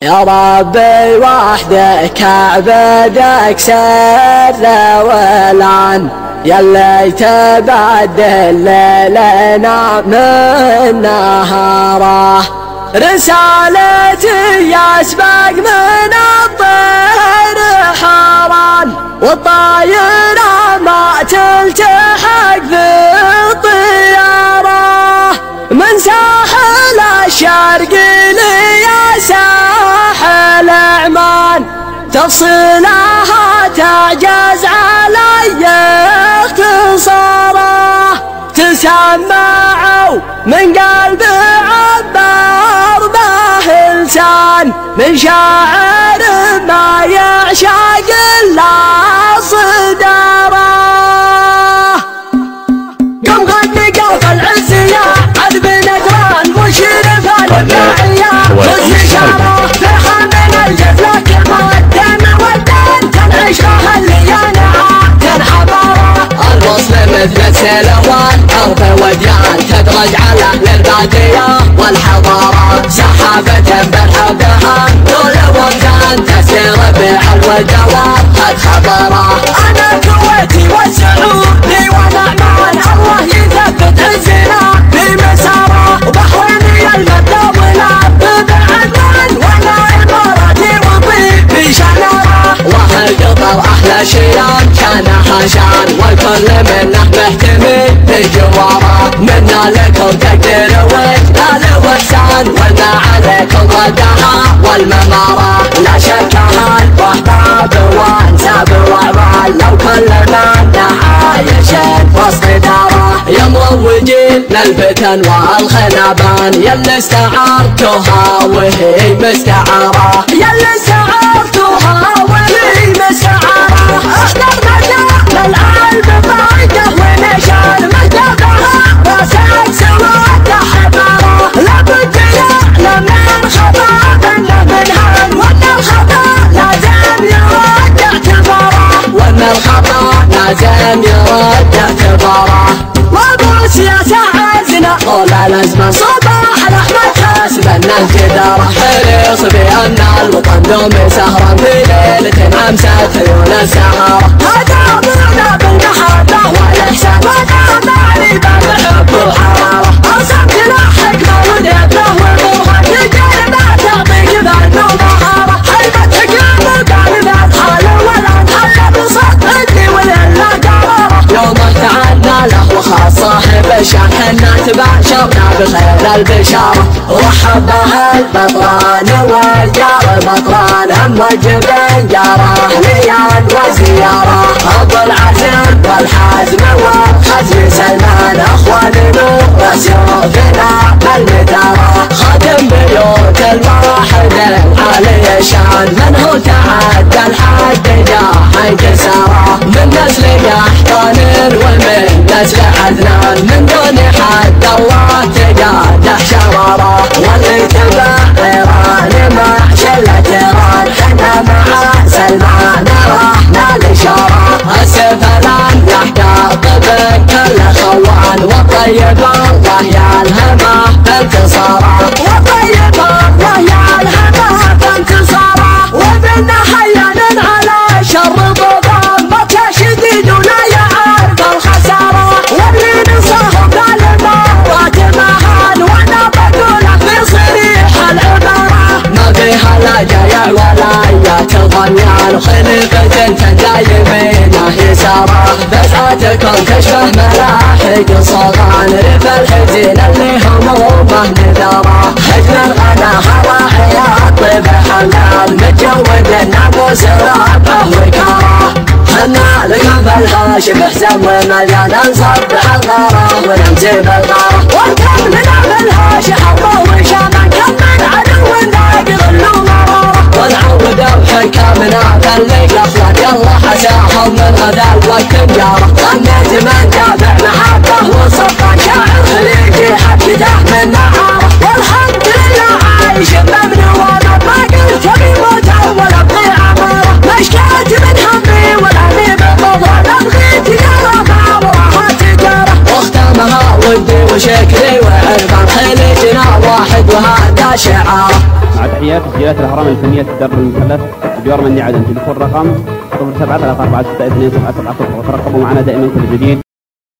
يا ربي وحدك اعبدك سر والعن، يلي تبدل ليلنا من نهاره. رسالتي يسبق من الطير حران، والطايرة ما تلتحق في الطيارة. من ساحل الشرق لي ساحل عمان، تفصيلها تعجز علي اختصاره. تسمعوا من قلب عبر به لسان، من شاعر ما يعشق الا صداره. قم غني قوف العز يا عذب نجران، مشرف المعيا خذ اشاره. فرحه من الجفله كما الدم والدم، تنعشها الليانه تنحبره. الوصل مثل السلوان حرب وديان، تدرج على اهل الباديه والحضاره. سحابه بالحبها طول وكان، تسير بعلو الدوام قد خبره. انا كويتي والسعودي والنعمان، الله يثبت عزنا في مساره. وبحريني المبدا ولعب بعدنان، وانا اماراتي وطيبي شناره. واهل قطر احلى شيلان كانها شان، والكل منه محتمي بجواره. منا لكم تقدير واجلال واحسان، ولنا عليكم ردها والمماره. لا شك هان واحباب وانساب واعمال، لو كل منا عايش وسط داره. يا مروجين للفتن والخنبان، يلي استعارتها وهي مستعاره. يلي استعارتها وهي مستعاره. احضر مجال العلم فايده ونشان، مهتبها راسك سواد حماره. لابد يعلم من خطا انه منهان، وان الخطا لازم يرد اعتباره. وان الخطا لازم يرد اعتباره. وابو سياسة عزنا طول الازمة، صباح الاحمد حاسب انه جداره. حريص بان الوطن دوم سهرا في ليلة عمست عيون السهرة. هذا ضعنا بالمحبة والاحسان، وانا مالي بالحب والحرارة. ارسمت له حكمة ودبله والبرهان، تجربة تعطيك فن ومهارة. حلمة حكم وقلبت حاله والانحل بصدقني ولله قراره. يومه تعنا له وخاص صاحب الشان، حنا تباشرنا بخير البشارة. رحب به البطران والجار بطران، هم الجبين جاره ليان وزياره. ابو العزم والحزم والخزم سلمان، اخوان نور سيوفنا بالمداره. خادم بيوت الواحد العالي شان، من هو تعدى الحد جاه انكساره. من نسل يحتان ومن نسل عدنان، من دون حد الله تقاده شراره. واللي تبع ايران مع شله ايران، حنا مع سلمان رحنا الاشاره. السيف الان يحتاط بكل خوان، والطيب الله يا الهمه بانتصاره. والطيب الله يا الهمه بانتصاره. وبنا حيانا على شر ضباب، متى شديد ولا يعرف الخساره. واللي نصهم بالمرات مهان، وانا بقوله في صريح العباره. ما فيها لا جايع ولا ايات ضميان، وخلقة تدايمينه يساره. بسعتكم تشبه ملاحق صغان، رف الحزين اللي همومه نداره. حجم الغنا هواعي الطيب حمام، متجود الناموس ربه وكاره. حنا لكم بالهاشم حسام ومليان، نصبح الغاره ونمسي بالغاره. وكم لنا بالهاشم حظه وشامان، كم من عدو ناقر له مراره. ونعود بحكامنا خليك اخوان، يلا حساهم من غدا الوقت جاره. غنيت من تابع محبه وصفا، شاعر خليجي حكيته من نهاره. والحمد لله عايش بمنوان، ما قلت بموت ولا ابغي عماره. مشكات من همي ولا اني بالضبط، ابغي تجاره ما وراها تجاره. واختامها ودي وشكري وعرفان، خليجنا واحد وهذا شعاره. مع تحيات تسجيلات الأهرام الفنية الدار المثلث بجوار مني عدن. تليفون رقم 0734622770. وترقبوا معنا دائما كل جديد.